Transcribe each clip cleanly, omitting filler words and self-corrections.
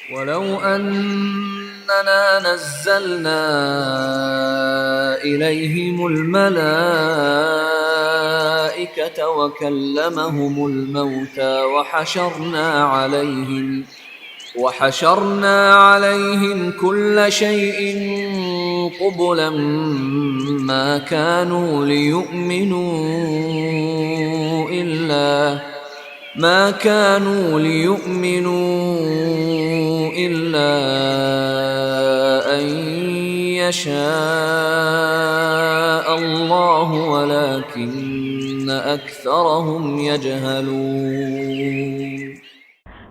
ولو أننا نزلنا إليهم الملائكة وكلمهم الموتى وحشرنا عليهم كل شيء قبلا ما كانوا ليؤمنوا إلا أن يشاء الله ولكن أكثرهم يجهلون.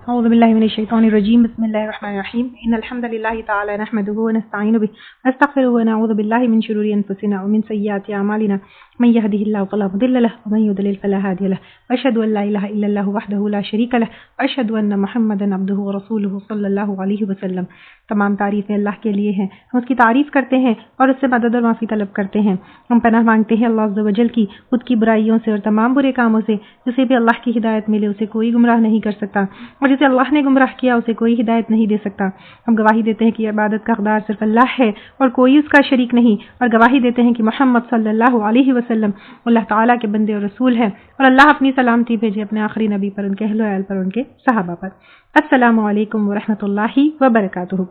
اعوذ باللہ من الشیطان الرجیم بسم اللہ الرحمن الرحیم ان الحمد للہ تعالی نحمده ونستعین به ونستغفره ونعوذ باللہ من شرور انفسنا ومن سیئات اعمالنا من يهده الله فلا مضل له ومن يضلل فلا هادي له واشهد ان لا اله الا الله وحده لا شريك له واشهد ان محمدا عبده ورسوله صلی اللہ علیہ وسلم. تمام تعریفیں اللہ کے لیے ہیں، ہم اس کی تعریف کرتے ہیں اور اس سے مدد اور معافی طلب کرتے ہیں. ہم پناہ مانگتے ہیں اللہ عز و جل کی خود کی برائیوں سے اور تمام برے کاموں سے. جسے بھی اللہ کی ہدایت ملے اسے کوئی گمراہ نہیں کر سکتا، اور جسے اللہ نے گمراہ کیا اسے کوئی ہدایت نہیں دے سکتا. ہم گواہی دیتے ہیں کہ عبادت کا حقدار صرف اللہ ہے اور کوئی اس کا شریک نہیں، اور گواہی دیتے ہیں کہ محمد صلی اللہ علیہ وسلم اللہ تعالیٰ کے بندے اور رسول ہیں، اور اللہ اپنی سلامتی بھیجے اپنے آخری نبی پر، ان کے اہل و عیال پر، ان کے صحابہ پر. السلام علیکم ورحمۃ اللہ وبرکاتہ.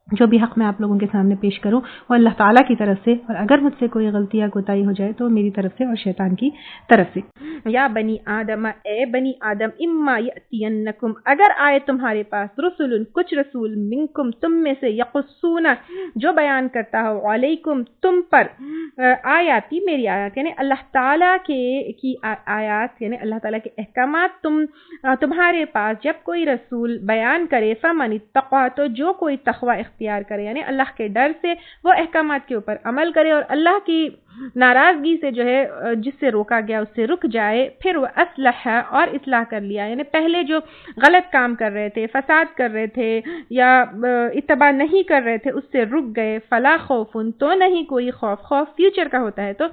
جو بھی حق میں آپ لوگوں کے سامنے پیش کروں وہ اللہ تعالیٰ کی طرف سے، اور اگر مجھ سے کوئی غلطی یا کوتاہی ہو جائے تو میری طرف سے اور شیطان کی طرف سے. یا بنی آدم، اے بنی آدم، اما یأتینکم، اگر آئے تمہارے پاس، رسول، کچھ رسول، منکم، تم میں سے، یقصون، جو بیان کرتا ہو، علیکم، تم پر، آیاتی، میری آیات، یعنی اللہ تعالیٰ کی آیات، یعنی اللہ تعالیٰ کے احکامات تمہارے پاس جب کوئی رسول بیان کرے، فمن اتقوا، تو جو کوئی تقوی اختیار کرے، یعنی اللہ کے ڈر سے وہ احکامات کے اوپر عمل کرے اور اللہ کی ناراضگی سے جو ہے جس سے روکا گیا اس سے رک جائے، پھر وہ اصلح، اور اصلاح کر لیا، یعنی پہلے جو غلط کام کر رہے تھے، فساد کر رہے تھے یا اتباع نہیں کر رہے تھے، اس سے رک گئے، فلا خوف، تو نہیں کوئی خوف، خوف فیوچر کا ہوتا ہے تو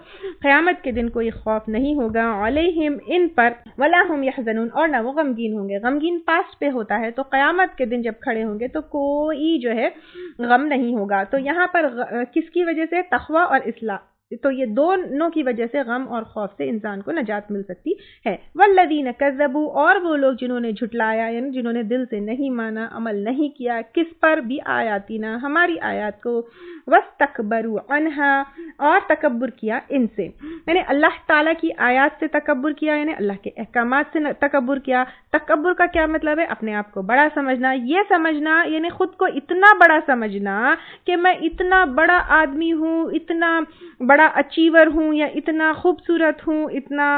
قیامت کے دن کوئی خوف نہیں ہوگا، علیہم، ان پر، ولا هم يحزنون، اور نہ وہ غمگین ہوں گے. غمگین پاسٹ پہ ہوتا ہے تو قیامت کے دن جب کھڑے ہوں گے تو کوئی جو ہے غم نہیں ہوگا. تو یہاں پر کس کی وجہ سے؟ تقوی اور اصلاح. تو یہ دونوں کی وجہ سے غم اور خوف سے انسان کو نجات مل سکتی ہے. والذین کذبوا، اور وہ لوگ جنہوں نے جھٹلایا، یعنی جنہوں نے دل سے نہیں مانا، عمل نہیں کیا، کس پر؟ بھی آیاتنا، ہماری آیات کو، واستکبروا عنہا، اور تکبر کیا ان سے، یعنی اللہ تعالیٰ کی آیات سے تکبر کیا، یعنی اللہ کے احکامات سے تکبر کیا. تکبر کا کیا مطلب ہے؟ اپنے آپ کو بڑا سمجھنا، یہ سمجھنا یعنی خود کو اتنا بڑا سمجھنا کہ میں اتنا بڑا آدمی ہوں، اتنا بڑا اچیور ہوں، یا اتنا خوبصورت ہوں، اتنا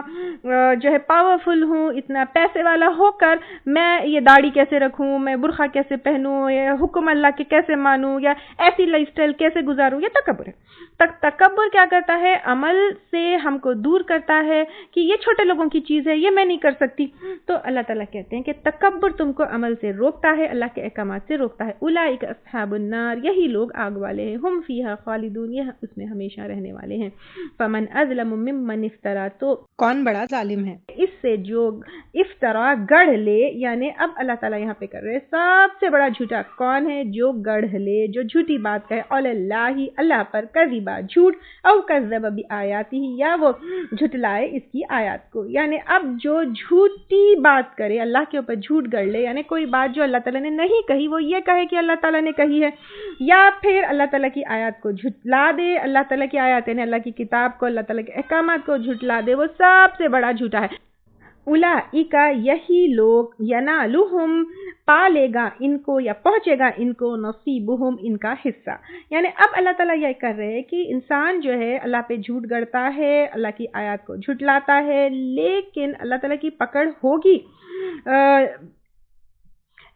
جو ہے پاورفل ہوں، اتنا پیسے والا ہو کر میں یہ داڑھی کیسے رکھوں، میں برقع کیسے پہنوں، یا حکم اللہ کے کیسے مانوں، یا ایسی لائف سٹائل کیسے گزاروں. یہ تکبر ہے. تکبر کیا کرتا ہے؟ عمل سے ہم کو دور کرتا ہے کہ یہ چھوٹے لوگوں کی چیز ہے، یہ میں نہیں کر سکتی. تو اللہ تعالیٰ کہتے ہیں کہ تکبر تم کو عمل سے روکتا ہے، اللہ کے احکامات سے روکتا ہے. اولئک اصحاب النار، یہی لوگ آگ والے ہیں، ہم فیہا خالدون، یہ اس میں ہمیشہ رہنے والے ہیں. فمن اظلم ممن افترا، تو کون بڑا ظالم ہے اس سے جو افطرا، گڑھ لے، یعنی اب اللہ تعالیٰ یہاں پہ کر رہے سب سے بڑا جھوٹا کون ہے؟ جو گڑھ لے، جو جھوٹی بات کہے، علی اللہ، اللہ پر، کذبا، جھوٹ، او کذب بآیاتہ، یا وہ جھٹلائے اس کی آیات کو. یعنی اب جو جھوٹی بات کرے، اللہ کے اوپر جھوٹ گڑھ لے، یعنی کوئی بات جو اللہ تعالیٰ نے نہیں کہی وہ یہ کہے کہ اللہ تعالیٰ نے کہی ہے، یا پھر اللہ تعالیٰ کی آیات کو جھٹلا دے، اللہ تعالیٰ کی آیات یعنی اللہ کی کتاب کو، اللہ تعالیٰ کے احکامات کو جھٹلا دے، وہ سب سے بڑا جھوٹا ہے. اولئک، یہی لوگ، ینالہم، پا لے گا ان کو یا پہنچے گا ان کو، نصیبہم، ان کا حصہ. یعنی اب اللہ تعالیٰ یہ کر رہے ہیں کہ انسان جو ہے اللہ پہ جھوٹ گڑتا ہے، اللہ کی آیات کو جھٹلاتا ہے، لیکن اللہ تعالیٰ کی پکڑ ہوگی،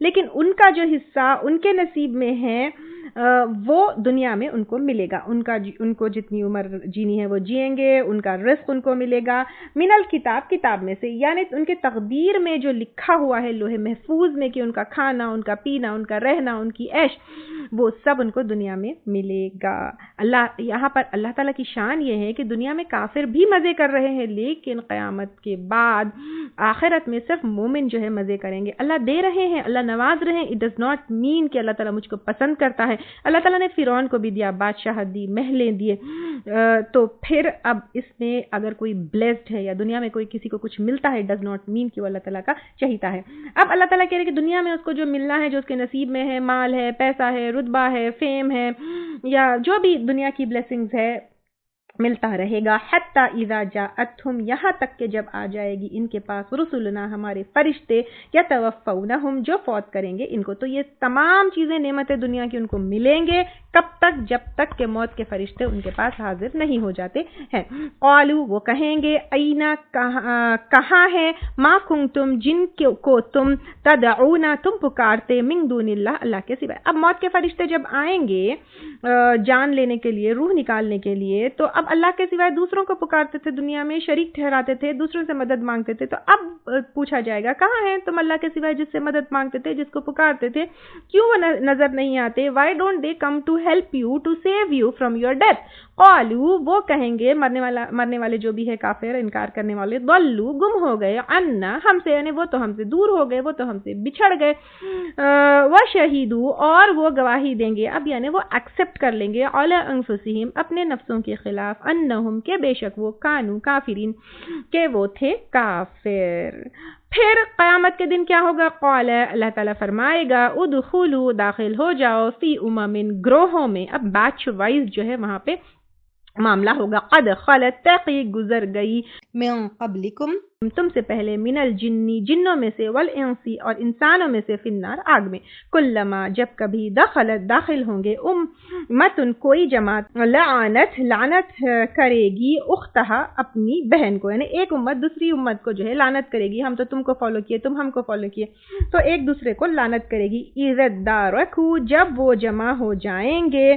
لیکن ان کا جو حصہ ان کے نصیب میں ہے وہ دنیا میں ان کو ملے گا، ان کو جتنی عمر جینی ہے وہ جئیں گے، ان کا رزق ان کو ملے گا، من الکتاب کتاب میں سے، یعنی ان کے تقدیر میں جو لکھا ہوا ہے لوح محفوظ میں کہ ان کا کھانا، ان کا پینا، ان کا رہنا، ان کی عیش، وہ سب ان کو دنیا میں ملے گا۔ یہاں پر اللہ تعالیٰ کی شان یہ ہے کہ دنیا میں کافر بھی مزے کر رہے ہیں، لیکن قیامت کے بعد آخرت میں صرف مومن جو ہے مزے کریں گے۔ اللہ دے رہے ہیں، اللہ نواز رہے ہیں، اٹ ڈز ناٹ مین کہ اللہ تعالیٰ مجھ کو پسند کرتا ہے۔ اللہ تعالیٰ نے فرعون کو بھی دیا، بادشاہت دی، محلیں دیے، تو پھر اب اس میں اگر کوئی بلیسڈ ہے یا دنیا میں کوئی کسی کو کچھ ملتا ہے، اٹ ڈز ناٹ مین کہ وہ اللہ تعالیٰ کا چہیتا ہے۔ اب اللہ تعالیٰ کہہ رہے کہ دنیا میں اس کو جو ملنا ہے، جو اس کے نصیب میں ہے، مال ہے، پیسہ ہے، رتبہ ہے، فیم ہے، یا جو بھی دنیا کی بلیسنگز ہے، ملتا رہے گا، حتی اذا جاءتہم، یہاں تک کہ جب آ جائے گی ان کے پاس رسولنا، ہمارے فرشتے، یتوفونہم، جو فوت کریں گے ان کو۔ تو یہ تمام چیزیں نعمتیں دنیا کی ان کو ملیں گے، کب تک؟ جب تک کہ موت کے فرشتے ان کے پاس حاضر نہیں ہو جاتے ہیں۔ قالوا، وہ کہیں گے، اینا، کہاں ہے، ما کنتم، جن کو تم، تدعون، تم پکارتے، من دون اللہ، اللہ کے سوائے۔ اب موت کے فرشتے جب آئیں گے جان لینے کے لیے، روح نکالنے کے لیے، تو اب اللہ کے سوائے دوسروں کو پکارتے تھے، دنیا میں شریک ٹھہراتے تھے، دوسروں سے مدد مانگتے تھے۔ تو اب پوچھا جائے گا، کہاں ہیں تم اللہ کے سوائے جس سے مدد مانگتے تھے، جس کو پکارتے تھے؟ کیوں وہ نظر نہیں آتے؟ Why don't they come to help you, to save you from your death? قالوا، وہ کہیں گے، مرنے والے جو بھی ہے کافر، انکار کرنے والے، ضلوا، گم ہو گئے، عنا، ہم سے، یعنی وہ تو ہم سے دور ہو گئے، وہ تو ہم سے بچھڑ گئے، وشہدوا، اور وہ گواہی دیں گے، اب یعنی وہ ایکسپٹ کر لیں گے، علی انفسہم، اپنے نفسوں کے خلاف، انہم، کہ بے شک وہ، کانوا کافرین، کہ وہ تھے کافر۔ پھر قیامت کے دن کیا ہوگا؟ قال، اللہ تعالیٰ فرمائے گا، ادخلوا، داخل ہو جاؤ، فی امم، گروہوں میں، اب بیچ وائز جو ہے وہاں پہ معاملہ ہوگا، قد خلت، تحقیق گزر گئی، من قبلکم، تم سے پہلے، من الجنی، جنوں میں سے، والانسی، اور انسانوں میں سے، فی النار، آگ میں، کلما، جب کبھی، دخلت، داخل ہوں گے، امتن، کوئی جماعت، لعنت، لعنت کرے گی، اختہا، اپنی بہن کو، یعنی ایک امت دوسری امت کو جو ہے لعنت کرے گی، ہم تو تم کو فالو کیے، تم ہم کو فالو کیے، تو ایک دوسرے کو لعنت کرے گی۔ اذا ادارکوا، جب وہ جمع ہو جائیں گے،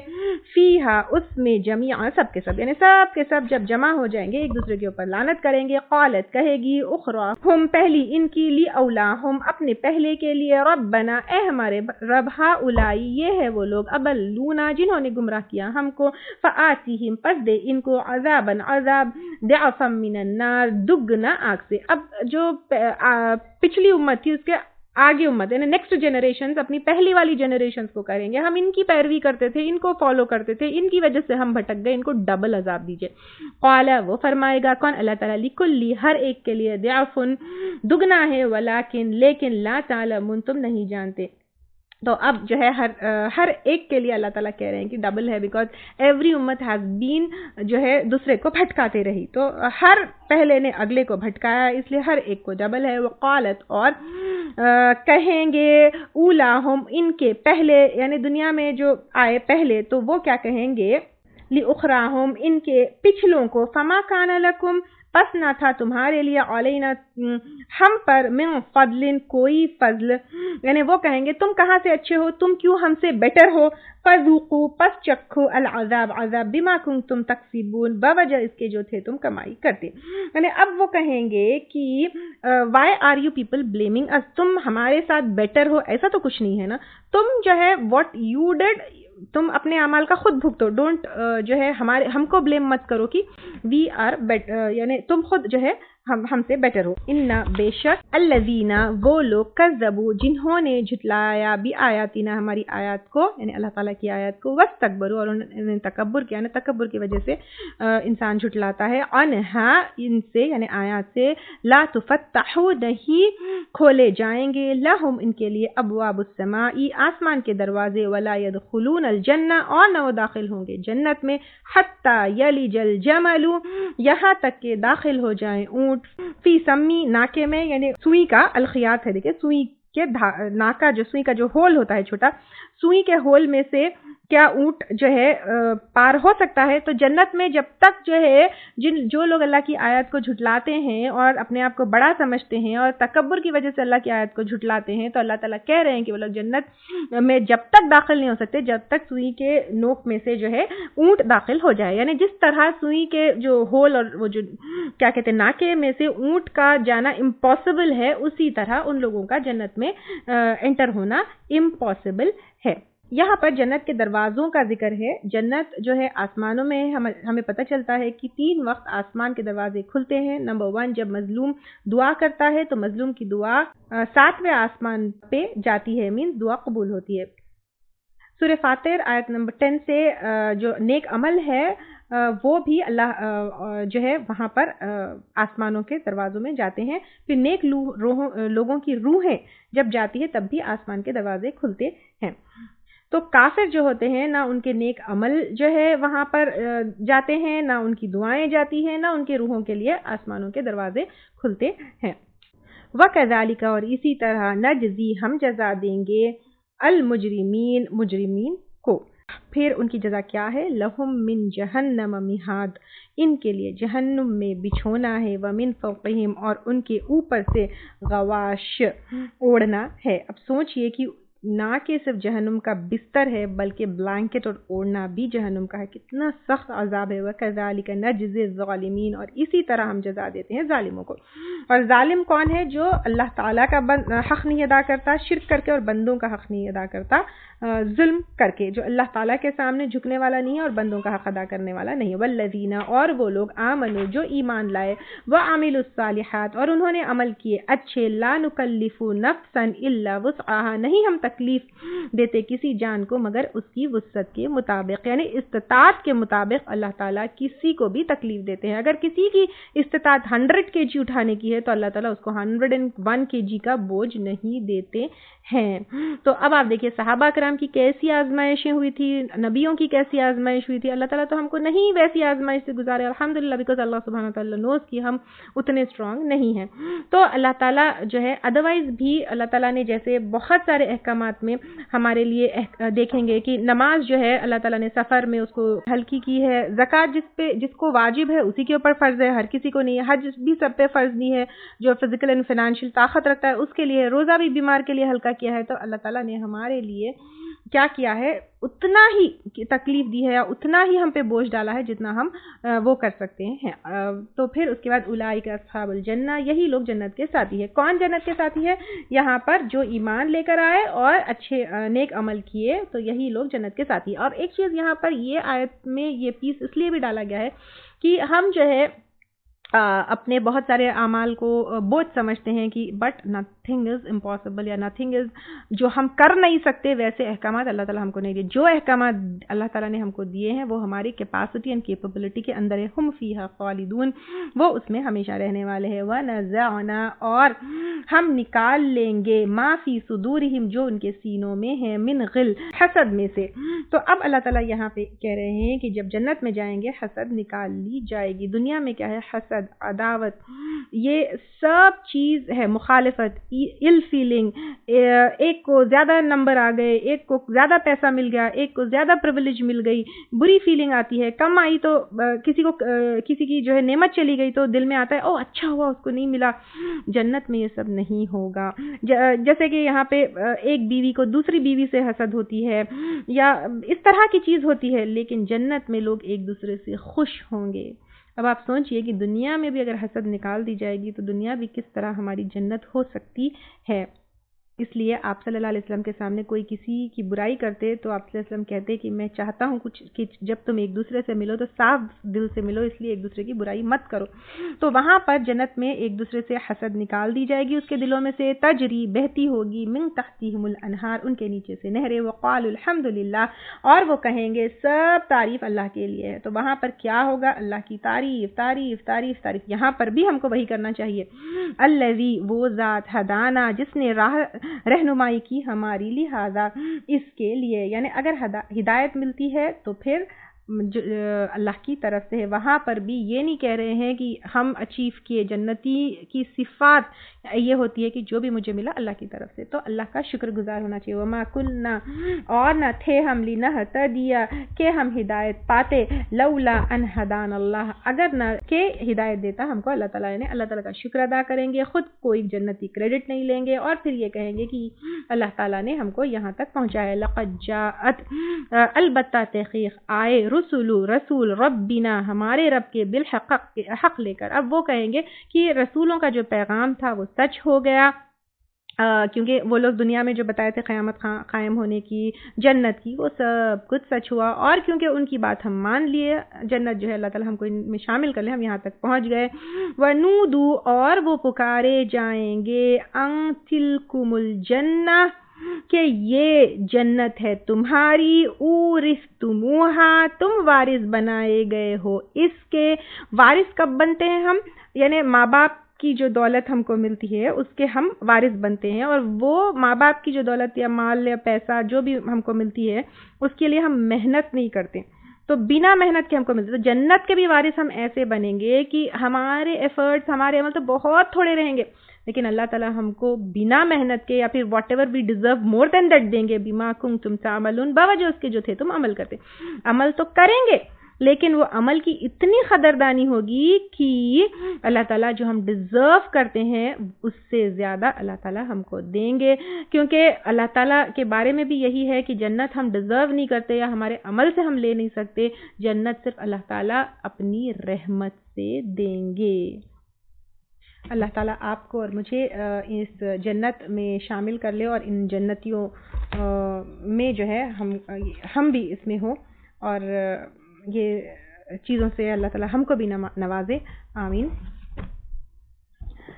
فیہا، اس میں، جمیعا، سب کے سب، یعنی سب کے سب جب جمع ہو جائیں گے، ایک دوسرے کے اوپر لعنت کریں گے، قالت، کہے گی، اخرى، ہم، پہلی ان کی، لی اولاہم، اپنے پہلے کے لیے، ربنا، اے ہمارے رب، ہؤلائی، یہ ہے وہ لوگ، اضلونا، جنہوں نے گمراہ کیا ہم کو، فآتیہم، پس دے ان کو، عذابا، عذاب، ضعفا من النار، دگنا آگ سے۔ اب جو پچھلی امت تھی، اس کے آگے امت، یعنی نیکسٹ جنریشنز اپنی پہلی والی جنریشنز کو کریں گے، ہم ان کی پیروی کرتے تھے، ان کو فالو کرتے تھے، ان کی وجہ سے ہم بھٹک گئے، ان کو ڈبل عذاب دیجئے۔ قال، وہ فرمائے گا، کون؟ اللہ تعالیٰ، لکلی، ہر ایک کے لیے، ضعف، دگنا ہے، ولیکن، لیکن، لا تعلمون، تم نہیں جانتے۔ تو اب جو ہے ہر ایک کے لیے اللہ تعالیٰ کہہ رہے ہیں کہ ڈبل ہے، بیکاز ایوری امت ہیز بین، جو ہے دوسرے کو بھٹکاتے رہی، تو ہر پہلے نے اگلے کو بھٹکایا، اس لیے ہر ایک کو ڈبل ہے۔ وقالت، اور کہیں گے، اولاہم، ان کے پہلے، یعنی دنیا میں جو آئے پہلے، تو وہ کیا کہیں گے؟ لأخراہم، ان کے پچھلوں کو، فما کان لکم، پس نہ تھا تمہارے لیے، علینا، ہم پر، من فضل، کوئی فضل، یعنی وہ کہیں گے تم کہاں سے اچھے ہو، تم کیوں ہم سے بیٹر ہو، فذوقوا، پس چکھو، العذاب، عذاب، بما کنتم تکسبون، بوجہ اس کے جو تھے تم کمائی کرتے، یعنی اب وہ کہیں گے کہ why are you people blaming us, تم ہمارے ساتھ بیٹر ہو، ایسا تو کچھ نہیں ہے نا، تم جو ہے واٹ یو ڈیڈ، تم اپنے اعمال کا خود بھگتو، ڈونٹ جو ہے ہم کو بلیم مت کرو کہ وی آر بیٹر، یعنی تم خود جو ہے ہم سے بیٹر ہو۔ انا، بے شک، الذین، وہ لوگ، کذبوا، جنہوں نے جھٹلایا، بھی آیاتنا، ہماری آیات کو، یعنی اللہ تعالیٰ کی آیات کو، واستکبروا، اور انہوں نے تکبر کیا، یعنی تکبر کی وجہ سے انسان جھٹلاتا ہے، عنہا، ان سے، یعنی آیات سے، لا تفتح، نہیں کھولے جائیں گے، لہم، ان کے لیے، ابواب السماء، آسمان کے دروازے، ولا يدخلون الجنہ، اور نہ وہ داخل ہوں گے جنت میں، حتی یلج الجمل، یہاں تک کہ داخل ہو جائیں اونٹ، فی سمی، ناکے میں، یعنی سوئی کا، الخیاط ہے، دیکھیں سوئی کے ناکا، جو سوئی کا جو ہول ہوتا ہے چھوٹا، سوئی کے ہول میں سے کیا اونٹ جو ہے پار ہو سکتا ہے؟ تو جنت میں جب تک جو ہے جو لوگ اللہ کی آیت کو جھٹلاتے ہیں اور اپنے آپ کو بڑا سمجھتے ہیں اور تکبر کی وجہ سے اللہ کی آیت کو جھٹلاتے ہیں، تو اللہ تعالیٰ کہہ رہے ہیں کہ وہ لوگ جنت میں جب تک داخل نہیں ہو سکتے جب تک سوئی کے نوک میں سے جو ہے اونٹ داخل ہو جائے. یعنی جس طرح سوئی کے جو ہول اور وہ جو کیا کہتے ہیں ناکے میں سے اونٹ کا جانا امپاسبل ہے، اسی طرح ان لوگوں کا جنت میں انٹر ہونا امپاسبل ہے. یہاں پر جنت کے دروازوں کا ذکر ہے. جنت جو ہے آسمانوں میں ہمیں پتہ چلتا ہے کہ 3 وقت آسمان کے دروازے کھلتے ہیں. نمبر 1 جب مظلوم دعا کرتا ہے تو مظلوم کی دعا 7ویں آسمان پہ جاتی ہے، مینز دعا قبول ہوتی ہے. سورہ فاطر آیت نمبر 10 سے جو نیک عمل ہے وہ بھی اللہ جو ہے وہاں پر آسمانوں کے دروازوں میں جاتے ہیں. پھر نیک لوگوں کی روحیں جب جاتی ہے تب بھی آسمان کے دروازے کھلتے ہیں. تو کافر جو ہوتے ہیں نہ ان کے نیک عمل جو ہے وہاں پر جاتے ہیں، نہ ان کی دعائیں جاتی ہیں، نہ ان کے روحوں کے لیے آسمانوں کے دروازے کھلتے ہیں. وَكَذَلِكَ اور اسی طرح نجزی ہم جزا دیں گے المجرمین مجرمین کو. پھر ان کی جزا کیا ہے؟ لہم من جہنم مہاد ان کے لیے جہنم میں بچھونا ہے، ومن فوقہم اور ان کے اوپر سے غواش اوڑھنا ہے. اب سوچئے کہ نہ کہ صرف جہنم کا بستر ہے بلکہ بلینکٹ اور اوڑھنا بھی جہنم کا ہے. کتنا سخت عذاب ہے. وَكَذَلِكَ نَجْزِي الظَّالِمِينَ اور اسی طرح ہم جزا دیتے ہیں ظالموں کو. اور ظالم کون ہے؟ جو اللہ تعالیٰ کا حق نہیں ادا کرتا شرک کر کے اور بندوں کا حق نہیں ادا کرتا ظلم کر کے، جو اللہ تعالیٰ کے سامنے جھکنے والا نہیں ہے اور بندوں کا حق ادا کرنے والا نہیں ہے. والذین اور وہ لوگ آمنوا جو ایمان لائے، وعملوا الصالحات اور انہوں نے عمل کیے اچھے، لا نکلف نفسا الا وسعها نہیں ہم تکلیف دیتے کسی جان کو مگر اس کی وسعت کے مطابق، یعنی استطاعت کے مطابق اللہ تعالیٰ کسی کو بھی تکلیف دیتے ہیں. اگر کسی کی استطاعت 100 kg اٹھانے کی ہے تو اللہ تعالیٰ اس کو 101 kg کا بوجھ نہیں دیتے ہیں. تو اب آپ دیکھیے صحابہ کرام کی کیسی آزمائشیں ہوئی تھی، نبیوں کی کیسی آزمائش ہوئی تھی. اللہ تعالیٰ تو ہم کو نہیں ویسی آزمائش سے گزارے الحمدللہ، بیکاز اللہ سبحانہ تعالیٰ نوز کہ ہم اتنے اسٹرانگ نہیں ہیں. تو اللہ تعالیٰ جو ہے ادروائز بھی اللہ تعالیٰ نے جیسے بہت سارے احکامات میں ہمارے لیے دیکھیں گے کہ نماز جو ہے اللہ تعالیٰ نے سفر میں اس کو ہلکی کی ہے، زکوٰۃ جس کو واجب ہے اسی کے اوپر فرض ہے، ہر کسی کو نہیں ہے. حج بھی سب پہ فرض نہیں ہے، جو فزیکل اینڈ فائنینشیل طاقت رکھتا ہے اس کے لیے. روزہ بھی بیمار کے لیے ہلکا کیا ہے. تو اللہ تعالیٰ نے ہمارے لیے کیا کیا ہے؟ اتنا ہی تکلیف دی ہے یا اتنا ہی ہم پہ بوجھ ڈالا ہے جتنا ہم وہ کر سکتے ہیں. تو پھر اس کے بعد اولئک اصحاب الجنہ یہی لوگ جنت کے ساتھی ہے. کون جنت کے ساتھی ہے؟ یہاں پر جو ایمان لے کر آئے اور اچھے نیک عمل کیے تو یہی لوگ جنت کے ساتھی. اور ایک چیز یہاں پر یہ آیت میں یہ پیس اس لیے بھی ڈالا گیا ہے کہ ہم جو ہے اپنے بہت سارے اعمال کو بوجھ سمجھتے ہیں کہ بٹ نتھنگ از امپاسبل یا نتھنگ از جو ہم کر نہیں سکتے، ویسے احکامات اللہ تعالیٰ ہم کو نہیں دیے. جو احکامات اللہ تعالیٰ نے ہم کو دیے ہیں وہ ہماری کیپیسٹی اینڈ کیپیبلٹی کے اندر ہے. ہم فیہا خالدون وہ اس میں ہمیشہ رہنے والے ہیں. ونزعنا اور ہم نکال لیں گے ما فی صدورہم جو ان کے سینوں میں ہے، من غل حسد میں سے. تو اب اللہ تعالیٰ یہاں پہ کہہ رہے ہیں کہ جب جنت میں جائیں گے حسد نکال لی جائے گی. دنیا میں کیا ہے؟ حسد، عداوت، یہ سب چیز ہے، مخالفت، ال فیلنگ. ایک کو زیادہ نمبر آ گئے، ایک کو زیادہ پیسہ مل گیا، ایک کو زیادہ پریویلیج مل گئی، بری فیلنگ آتی ہے. کم آئی تو کسی کی جو ہے نعمت چلی گئی تو دل میں آتا ہے او اچھا ہوا اس کو نہیں ملا. جنت میں یہ سب نہیں ہوگا. جیسے کہ یہاں پہ ایک بیوی کو دوسری بیوی سے حسد ہوتی ہے یا اس طرح کی چیز ہوتی ہے، لیکن جنت میں لوگ ایک دوسرے سے خوش ہوں گے. اب آپ سوچئے کہ دنیا میں بھی اگر حسد نکال دی جائے گی تو دنیا بھی کس طرح ہماری جنت ہو سکتی ہے. اس لیے آپ صلی اللہ علیہ وسلم کے سامنے کوئی کسی کی برائی کرتے تو آپ صلی اللہ علیہ وسلم کہتے کہ میں چاہتا ہوں کچھ کہ جب تم ایک دوسرے سے ملو تو صاف دل سے ملو، اس لیے ایک دوسرے کی برائی مت کرو. تو وہاں پر جنت میں ایک دوسرے سے حسد نکال دی جائے گی اس کے دلوں میں سے. تجری بہتی ہوگی من تحتہم الانہار ان کے نیچے سے نہریں. وقالوا الحمدللہ اور وہ کہیں گے سب تعریف اللہ کے لیے ہے. تو وہاں پر کیا ہوگا؟ اللہ کی تعریف تعریف تعریف تعریف. یہاں پر بھی ہم کو وہی کرنا چاہیے. الذی وہ ذات ہدانا جس نے راہ رہنمائی کی ہماری، لہذا اس کے لیے، یعنی اگر ہدایت ملتی ہے تو پھر اللہ کی طرف سے ہے. وہاں پر بھی یہ نہیں کہہ رہے ہیں کہ ہم اچیو کیے. جنتی کی صفات یہ ہوتی ہے کہ جو بھی مجھے ملا اللہ کی طرف سے, تو اللہ کا شکر گزار ہونا چاہیے. وما کلنا, اور نہ تھے ہم لنہتدی, کہ ہم ہدایت پاتے, لولا ان ہدان اللہ, اگر نہ کہ ہدایت دیتا ہم کو اللہ تعالیٰ نے. اللہ تعالیٰ کا شکر ادا کریں گے, خود کوئی جنتی کریڈٹ نہیں لیں گے, اور پھر یہ کہیں گے کہ اللہ تعالیٰ نے ہم کو یہاں تک پہنچایا. لقد جاءت, البتہ تحقیق آئے, رسول ربنا, ہمارے رب کے بالحق, حق لے کر. اب وہ کہیں گے کہ رسولوں کا جو پیغام تھا وہ سچ ہو گیا, کیونکہ وہ لوگ دنیا میں جو بتائے تھے قیامت قائم ہونے کی, جنت کی, وہ سب کچھ سچ ہوا. اور کیونکہ ان کی بات ہم مان لیے, جنت جو ہے اللہ تعالیٰ ہم کو ان میں شامل کر لے, ہم یہاں تک پہنچ گئے. وَنُودُوا, اور وہ پکارے جائیں گے, اَن تِلْکُمُ الْجَنَّةُ, کہ یہ جنت ہے تمہاری, اورثتموہا, تم وارث بنائے گئے ہو اس کے. وارث کب بنتے ہیں ہم؟ یعنی ماں باپ کی جو دولت ہم کو ملتی ہے اس کے ہم وارث بنتے ہیں, اور وہ ماں باپ کی جو دولت یا مال یا پیسہ جو بھی ہم کو ملتی ہے اس کے لیے ہم محنت نہیں کرتے, تو بنا محنت کے ہم کو ملتی ہے. تو جنت کے بھی وارث ہم ایسے بنیں گے کہ ہمارے ایفرٹس, ہمارے عمل تو بہت تھوڑے رہیں گے, لیکن اللہ تعالیٰ ہم کو بنا محنت کے, یا پھر whatever we deserve more than that دیں گے. بما کنتم تعملون, بوجہ اس کے جو تھے تم عمل کرتے. عمل تو کریں گے, لیکن وہ عمل کی اتنی قدردانی ہوگی کہ اللہ تعالیٰ جو ہم ڈیزرو کرتے ہیں اس سے زیادہ اللہ تعالیٰ ہم کو دیں گے. کیونکہ اللہ تعالیٰ کے بارے میں بھی یہی ہے کہ جنت ہم ڈیزرو نہیں کرتے یا ہمارے عمل سے ہم لے نہیں سکتے, جنت صرف اللہ تعالیٰ اپنی رحمت سے دیں گے. اللہ تعالیٰ آپ کو اور مجھے اس جنت میں شامل کر لے, اور ان جنتیوں میں جو ہے ہم بھی اس میں ہوں, اور یہ چیزوں سے اللہ تعالیٰ ہم کو بھی نوازے, آمین.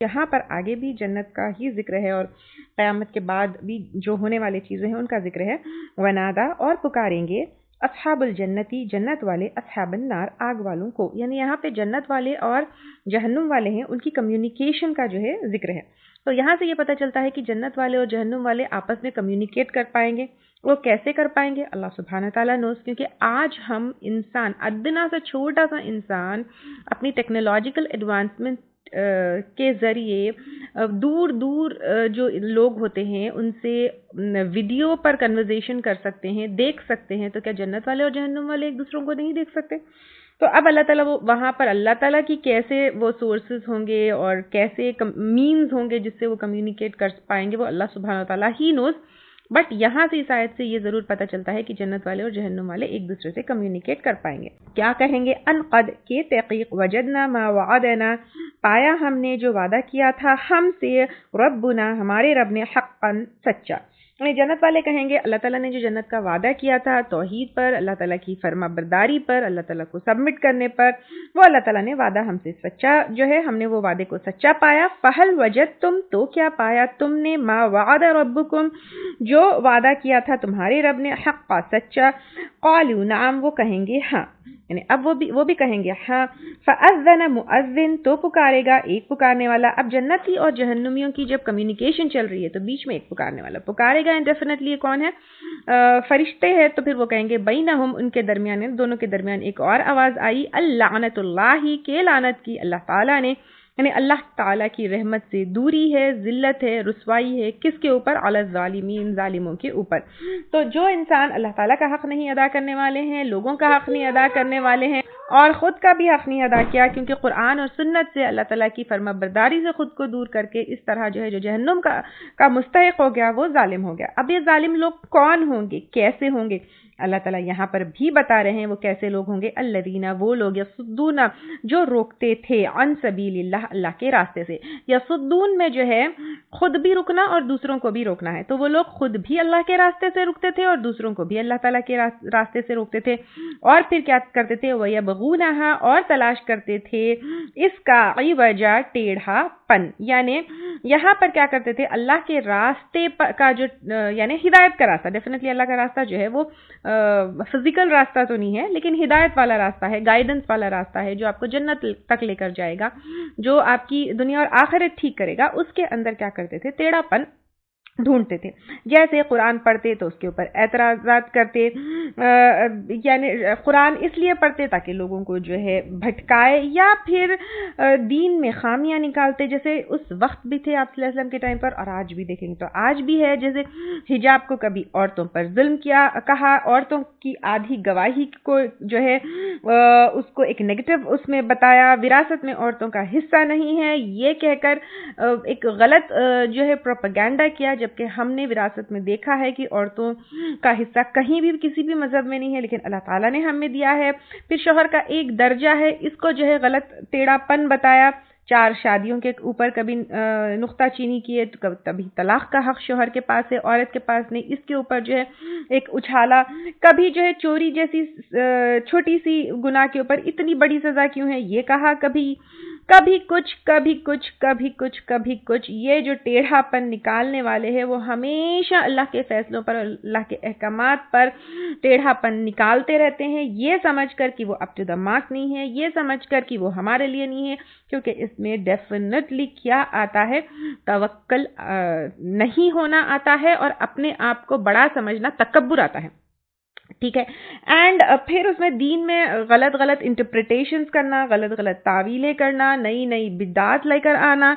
یہاں پر آگے بھی جنت کا ہی ذکر ہے, اور قیامت کے بعد بھی جو ہونے والی چیزیں ہیں ان کا ذکر ہے. ونادا, اور پکاریں گے, اصحاب الجنتی, جنت والے, اصحاب النار, آگ والوں کو. یعنی یہاں پہ جنت والے اور جہنم والے ہیں, ان کی کمیونیکیشن کا جو ہے ذکر ہے. تو یہاں سے یہ پتہ چلتا ہے کہ جنت والے اور جہنم والے آپس میں کمیونیکیٹ کر پائیں گے. وہ کیسے کر پائیں گے؟ اللہ سبحانہ تعالیٰ نوز. کیونکہ آج ہم انسان, ادنا سا چھوٹا سا انسان, اپنی ٹیکنالوجیکل ایڈوانسمنٹ کے ذریعے دور دور جو لوگ ہوتے ہیں ان سے ویڈیو پر کنورزیشن کر سکتے ہیں, دیکھ سکتے ہیں. تو کیا جنت والے اور جہنم والے ایک دوسروں کو نہیں دیکھ سکتے؟ تو اب اللہ تعالیٰ وہاں پر اللہ تعالیٰ کی کیسے وہ سورسز ہوں گے اور کیسے مینز ہوں گے جس سے وہ کمیونیکیٹ کر پائیں گے, وہ اللہ سبحانہ تعالیٰ ہی نوز. بٹ یہاں سے اس آیت سے یہ ضرور پتہ چلتا ہے کہ جنت والے اور جہنم والے ایک دوسرے سے کمیونیکیٹ کر پائیں گے. کیا کہیں گے؟ ان قد, کے تحقیق, وجدنا ما وعدنا, پایا ہم نے جو وعدہ کیا تھا ہم سے, ربنا, ہمارے رب نے, حقا, سچا. جنت والے کہیں گے اللہ تعالیٰ نے جو جنت کا وعدہ کیا تھا توحید پر, اللہ تعالیٰ کی فرما برداری پر, اللہ تعالیٰ کو سبمٹ کرنے پر, وہ اللہ تعالیٰ نے وعدہ ہم سے سچا جو ہے, ہم نے وہ وعدے کو سچا پایا. فہل وجدتم, تو کیا پایا تم نے, ما وعد ربکم, جو وعدہ کیا تھا تمہارے رب نے, حقا, سچا. قالوا نعم, وہ کہیں گے ہاں, یعنی اب وہ بھی کہیں گے ہاں. فاذن مؤذن, تو پکارے گا ایک پکارنے والا. اب جنتی اور جہنمیوں کی جب کمیونیکیشن چل رہی ہے تو بیچ میں ایک پکارنے والا پکارے گا. ڈیفینیٹلی یہ کون ہے؟ فرشتے ہیں. تو پھر وہ کہیں گے بینہم, ان کے درمیان, دونوں کے درمیان ایک اور آواز آئی, اللعنت اللہ, کے لعنت کی اللہ تعالیٰ نے, یعنی اللہ تعالیٰ کی رحمت سے دوری ہے, ذلت ہے, رسوائی ہے. کس کے اوپر؟ علی الظالمین, ظالموں کے اوپر. تو جو انسان اللہ تعالیٰ کا حق نہیں ادا کرنے والے ہیں, لوگوں کا حق نہیں ادا کرنے والے ہیں, اور خود کا بھی حق نہیں ادا کیا, کیونکہ قرآن اور سنت سے اللہ تعالیٰ کی فرما برداری سے خود کو دور کر کے اس طرح جو ہے جو جہنم کا مستحق ہو گیا, وہ ظالم ہو گیا. اب یہ ظالم لوگ کون ہوں گے, کیسے ہوں گے؟ اللہ تعالیٰ یہاں پر بھی بتا رہے ہیں وہ کیسے لوگ ہوں گے. الذین, وہ لوگ, یصدون, جو روکتے تھے, عن سبیل اللہ, اللہ کے راستے سے. یصدون میں جو ہے خود بھی رکنا اور دوسروں کو بھی روکنا ہے. تو وہ لوگ خود بھی اللہ کے راستے سے رکتے تھے اور دوسروں کو بھی اللہ تعالیٰ کے راستے سے روکتے تھے. اور پھر کیا کرتے تھے؟ وَيَبْغُونَهَا, اور تلاش کرتے تھے اس کا عوجا, ٹیڑھا پن. یعنی یہاں پر کیا کرتے تھے؟ اللہ کے راستے کا جو, یعنی ہدایت کا راستہ, ڈیفینیٹلی اللہ کا راستہ جو ہے وہ فزیکل راستہ تو نہیں ہے, لیکن ہدایت والا راستہ ہے, گائیڈنس والا راستہ ہے, جو آپ کو جنت تک لے کر جائے گا, جو آپ کی دنیا اور آخرت ٹھیک کرے گا. اس کے اندر کیا کرتے تھے؟ ٹیڑھا پن ڈھونڈتے تھے. جیسے قرآن پڑھتے تو اس کے اوپر اعتراضات کرتے، یعنی قرآن اس لیے پڑھتے تاکہ لوگوں کو جو ہے بھٹکائے، یا پھر دین میں خامیاں نکالتے، جیسے اس وقت بھی تھے آپ صلی اللہ علیہ وسلم کے ٹائم پر، اور آج بھی دیکھیں گے تو آج بھی ہے. جیسے حجاب کو کبھی عورتوں پر ظلم کہا، عورتوں کی آدھی گواہی کو جو ہے اس کو ایک نیگیٹو اس میں بتایا، وراثت میں عورتوں کا حصہ نہیں ہے یہ کہہ کر ایک غلط جو ہے پروپیگنڈا کیا، جبکہ ہم نے وراثت میں دیکھا ہے کہ عورتوں کا حصہ کہیں بھی کسی بھی مذہب میں نہیں ہے، لیکن اللہ تعالیٰ نے ہمیں دیا ہے. پھر شوہر کا ایک درجہ ہے، اس کو جو ہے غلط ٹیڑھا پن بتایا. 4 شادیوں کے اوپر کبھی نقطہ چینی کیے، تو کبھی طلاق کا حق شوہر کے پاس ہے، عورت کے پاس نہیں، اس کے اوپر جو ہے ایک اچھالا. کبھی جو ہے چوری جیسی چھوٹی سی گناہ کے اوپر اتنی بڑی سزا کیوں ہے یہ کہا. کبھی کچھ. یہ جو ٹیڑھا پن نکالنے والے ہیں وہ ہمیشہ اللہ کے فیصلوں پر، اللہ کے احکامات پر ٹیڑھا پن نکالتے رہتے ہیں، یہ سمجھ کر کہ وہ اپ ٹو دا مارک نہیں ہے، یہ سمجھ کر کہ وہ ہمارے لیے نہیں ہے، کیونکہ اس میں ڈیفینیٹلی کیا آتا ہے، توکل نہیں ہونا آتا ہے، اور اپنے آپ کو بڑا سمجھنا، تکبر آتا ہے. ٹھیک ہے. اینڈ پھر اس میں دین میں غلط انٹرپریٹیشنز کرنا، غلط تعویلیں کرنا، نئی بدعات لے کر آنا.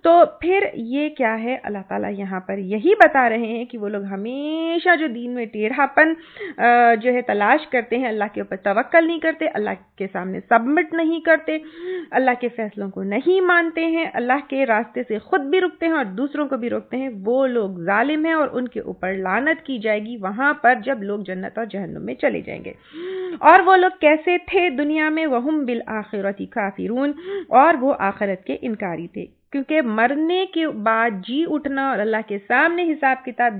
تو پھر یہ کیا ہے، اللہ تعالیٰ یہاں پر یہی بتا رہے ہیں کہ وہ لوگ ہمیشہ جو دین میں ٹیڑھا پن جو ہے تلاش کرتے ہیں، اللہ کے اوپر توکل نہیں کرتے، اللہ کے سامنے سبمٹ نہیں کرتے، اللہ کے فیصلوں کو نہیں مانتے ہیں، اللہ کے راستے سے خود بھی رکتے ہیں اور دوسروں کو بھی روکتے ہیں، وہ لوگ ظالم ہیں اور ان کے اوپر لعنت کی جائے گی وہاں پر جب لوگ جنت اور جہنم میں چلے جائیں گے. اور وہ لوگ کیسے تھے دنیا میں، وَهُمْ بِالْآخِرَةِ كَافِرُونَ، اور وہ آخرت کے انکاری تھے، کیونکہ مرنے کے بعد جی اٹھنا اور اللہ کے سامنے حساب کتاب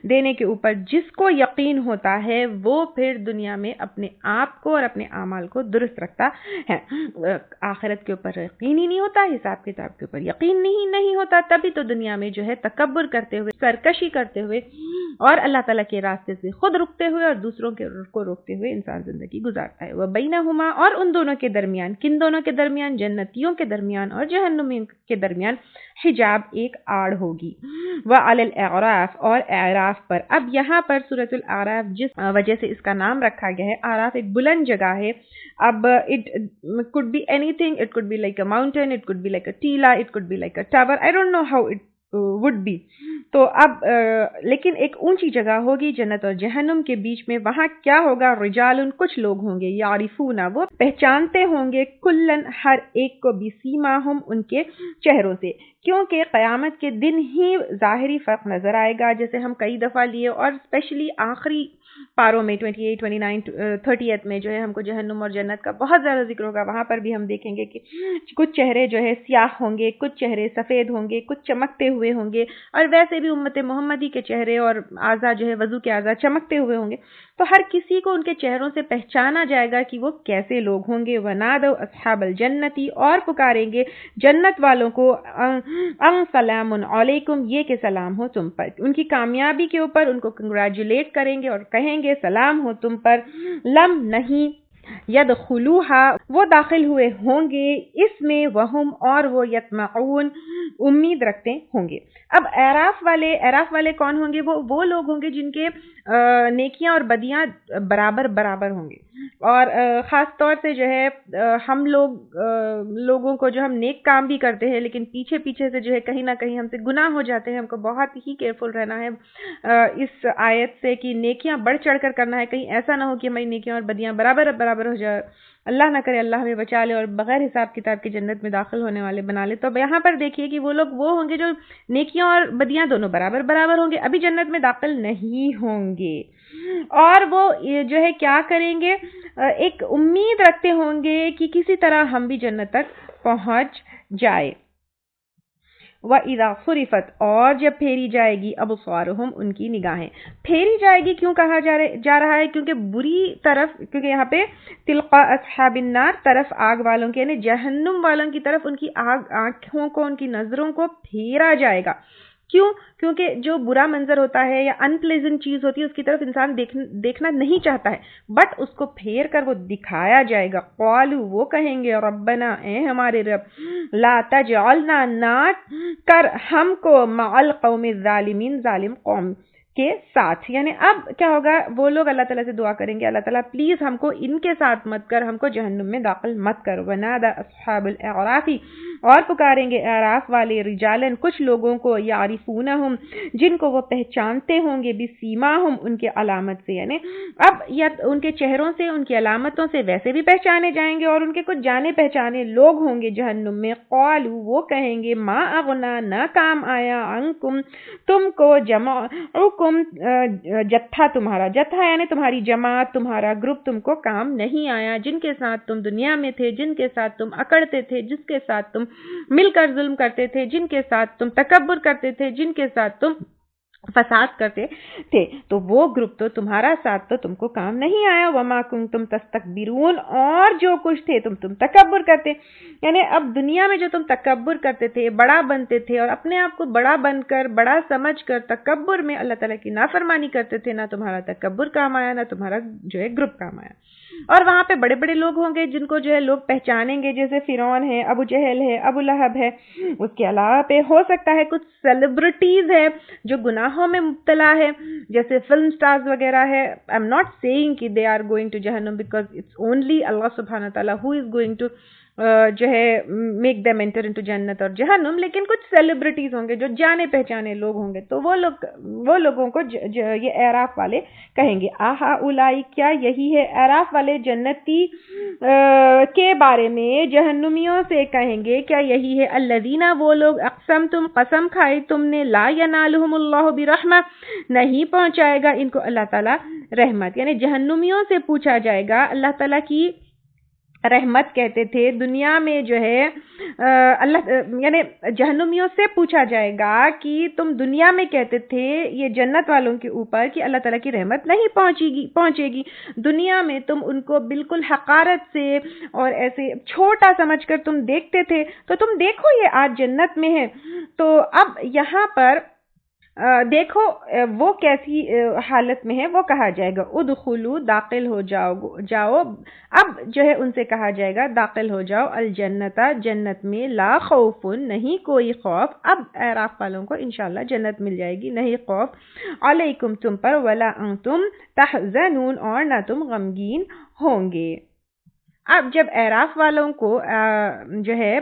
دینے کے اوپر جس کو یقین ہوتا ہے وہ پھر دنیا میں اپنے آپ کو اور اپنے اعمال کو درست رکھتا ہے. آخرت کے اوپر یقین ہی نہیں ہوتا، حساب کتاب کے اوپر یقین نہیں ہوتا، تبھی تو دنیا میں جو ہے تکبر کرتے ہوئے، سرکشی کرتے ہوئے اور اللہ تعالیٰ کے راستے سے خود رکتے ہوئے اور دوسروں کو روکتے ہوئے انسان زندگی گزارتا ہے. وَبَيْنَهُمَا، اور ان دونوں کے درمیان، کن دونوں کے درمیان، جنتیوں کے درمیان اور جہنمیوں کے درمیان حجاب، ایک آڑ ہوگی. وَعَلَى الْأَعْرَافِ، اور اعراف پر. اب یہاں پر سورۃ الاعراف جس وجہ سے اس کا نام رکھا گیا ہے، اعراف ایک بلند جگہ ہے. اب it could be anything, it could be like a mountain, it could be like a ٹیلا, it could be like a tower, I don't know how it would be. تو اب لیکن ایک اونچی جگہ ہوگی جنت اور جہنم کے بیچ میں. وہاں کیا ہوگا، رجال، کچھ لوگ ہوں گے، یعرفون، وہ پہچانتے ہوں گے، کلن، ہر ایک کو، بسیماہم، ان کے چہروں سے، کیونکہ قیامت کے دن ہی ظاہری فرق نظر آئے گا، جیسے ہم کئی دفعہ لیے، اور اسپیشلی آخری پاروں میں 28, 29, 30 میں جو ہے ہم کو جہنم اور جنت کا بہت زیادہ ذکر ہوگا. وہاں پر بھی ہم دیکھیں گے کہ کچھ چہرے جو ہے سیاہ ہوں گے، کچھ چہرے سفید ہوں گے، کچھ چمکتے ہوئے ہوں گے، اور ویسے بھی امت محمدی کے چہرے اور اعضاء جو ہے وضو کے اعضاء چمکتے ہوئے ہوں گے. تو ہر کسی کو ان کے چہروں سے پہچانا جائے گا کہ وہ کیسے لوگ ہوں گے. وَنَادَوْا أَصْحَابَ الْجَنَّةِ، اور پکاریں گے جنت والوں کو، ان سلام علیکم، یہ کہ سلام ہو تم پر، ان کی کامیابی کے اوپر ان کو کنگریچولیٹ کریں گے اور کہیں گے سلام ہو تم پر. لم، نہیں، یدخلوها، وہ داخل ہوئے ہوں گے اس میں، وہم، اور وہ، یطمعون، امید رکھتے ہوں گے. اب اعراف والے کون ہوں گے؟ وہ لوگ ہوں گے جن کے نیکیاں اور بدیاں برابر ہوں گے. اور خاص طور سے جو ہے ہم لوگوں کو جو ہم نیک کام بھی کرتے ہیں لیکن پیچھے سے جو ہے کہیں نہ کہیں ہم سے گناہ ہو جاتے ہیں، ہم کو بہت ہی کیئرفل رہنا ہے اس آیت سے کہ نیکیاں بڑھ چڑھ کر کرنا ہے. کہیں ایسا نہ ہو کہ ہماری نیکیاں اور بدیاں برابر ہو جائے، اللہ نہ کرے، اللہ ہمیں بچا لے اور بغیر حساب کتاب کی جنت میں داخل ہونے والے بنا لے. تو یہاں پر دیکھیے کہ وہ لوگ وہ ہوں گے جو نیکیاں اور بدیاں دونوں برابر ہوں گے، ابھی جنت میں داخل نہیں ہوں گے، اور وہ جو ہے کیا کریں گے، ایک امید رکھتے ہوں گے کہ کسی طرح ہم بھی جنت تک پہنچ جائے. وَإِذَا صُرِفَتْ، اور جب پھیری جائے گی، أَبْصَارُهُمْ، ان کی نگاہیں. پھیری جائے گی کیوں کہا جا رہا ہے؟ کیونکہ بری طرف، کیونکہ یہاں پہ تلقاء اصحاب النار، طرف آگ والوں کے، یعنی جہنم والوں کی طرف ان کی آنکھوں کو، ان کی نظروں کو پھیرا جائے گا. کیوں؟ کیونکہ جو برا منظر ہوتا ہے یا ان پلیزنٹ چیز ہوتی ہے اس کی طرف انسان دیکھنا نہیں چاہتا ہے، بٹ اس کو پھیر کر وہ دکھایا جائے گا. قالوا وہ کہیں گے ربنا اے ہمارے رب لا تجعلنا نہ کر ہم کو مع القوم الظالمین ظالم قوم کے ساتھ. یعنی اب کیا ہوگا، وہ لوگ اللہ تعالیٰ سے دعا کریں گے اللہ تعالیٰ پلیز ہم کو ان کے ساتھ مت کر، ہم کو جہنم میں داخل مت کر. ونادى اصحاب الاعراف اور پکاریں گے اعراف والے رجالن کچھ لوگوں کو یعرفونہم جن کو وہ پہچانتے ہوں گے بسیماہم ان کے علامت سے. یعنی اب یا ان کے چہروں سے ان کی علامتوں سے ویسے بھی پہچانے جائیں گے اور ان کے کچھ جانے پہچانے لوگ ہوں گے جہنم میں. قالوا وہ کہیں گے ما اغنا نہ کام آیا عنکم تم کو جمعکم جتھا تمہارا، جتھا یعنی تمہاری جماعت تمہارا گروپ تم کو کام نہیں آیا، جن کے ساتھ تم دنیا میں تھے، جن کے ساتھ تم اکڑتے تھے، جس کے ساتھ تم مل کر ظلم کرتے تھے، جن کے ساتھ تم تکبر کرتے تھے، جن کے ساتھ تم فساد کرتے تھے، تو وہ گروپ تو تمہارا ساتھ تو تم کو کام نہیں آیا. وما کنتم تستکبرون اور جو کچھ تھے تم تکبر کرتے. یعنی اب دنیا میں جو تم تکبر کرتے تھے، بڑا بنتے تھے اور اپنے آپ کو بڑا بن کر بڑا سمجھ کر تکبر میں اللہ تعالیٰ کی نافرمانی کرتے تھے، نہ تمہارا تکبر کام آیا، نہ تمہارا جو ہے گروپ کام آیا. اور وہاں پہ بڑے بڑے لوگ ہوں گے جن کو جو ہے لوگ پہچانیں گے، جیسے فرعون ہے، ابو جہل ہے، ابو لہب ہے. اس کے علاوہ پہ ہو سکتا ہے کچھ سیلیبریٹیز ہے جو گناہوں میں مبتلا ہے، جیسے فلم سٹارز وغیرہ ہے. آئی ایم ناٹ سیئنگ کہ دے آر گوئنگ ٹو جہنم بیکاز اٹس اونلی اللہ سبحانہ تعالیٰ ہو از گوئنگ ٹو جو ہے میک دیم انٹر انٹو جنت اور جہنم. لیکن کچھ سیلیبریٹیز ہوں گے جو جانے پہچانے لوگ ہوں گے، تو وہ لوگوں کو یہ اعراف والے کہیں گے آہا اولائی کیا یہی ہے، اعراف والے جنتی کے بارے میں جہنمیوں سے کہیں گے کیا یہی ہے، الذین وہ لوگ اقسمتم قسم کھائی تم نے لا ینالہم اللہ برحمہ نہیں پہنچائے گا ان کو اللہ تعالیٰ رحمت. یعنی جہنمیوں سے پوچھا جائے گا، اللہ تعالیٰ کی رحمت کہتے تھے دنیا میں جو ہے اللہ، یعنی جہنمیوں سے پوچھا جائے گا کہ تم دنیا میں کہتے تھے یہ جنت والوں کے اوپر کہ اللہ تعالیٰ کی رحمت نہیں پہنچے گی، دنیا میں تم ان کو بالکل حقارت سے اور ایسے چھوٹا سمجھ کر تم دیکھتے تھے، تو تم دیکھو یہ آج جنت میں ہے. تو اب یہاں پر دیکھو وہ کیسی حالت میں ہے، وہ کہا جائے گا ادخلوا داخل ہو جاؤ. اب جو ہے ان سے کہا جائے گا داخل ہو جاؤ الجنت جنت میں، لا خوف نہیں کوئی خوف. اب اعراف والوں کو انشاءاللہ جنت مل جائے گی، نہیں خوف علیکم تم پر، ولا انتم تحزنون اور نہ تم غمگین ہوں گے. اب جب اعراف والوں کو جو ہے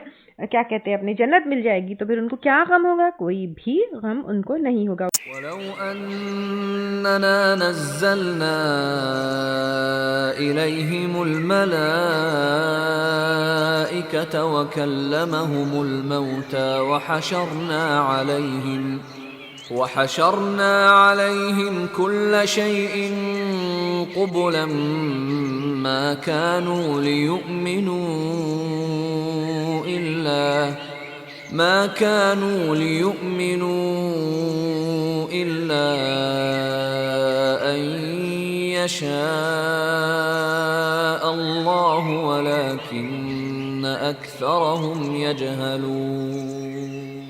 کیا کہتے ہیں اپنی جنت مل جائے گی تو پھر ان کو کیا غم ہوگا؟ کوئی بھی غم ان کو نہیں ہوگا. وَلَوْ أَنَّنَا نَزَّلْنَا إِلَيْهِمُ الْمَلَائِكَةَ وَكَلَّمَهُمُ الْمَوْتَى وَحَشَرْنَا عَلَيْهِمْ كُلَّ شَيْءٍ قُبُلًا ما كانوا ليؤمنوا إلا أن يشاء الله ولكن أكثرهم يجهلون.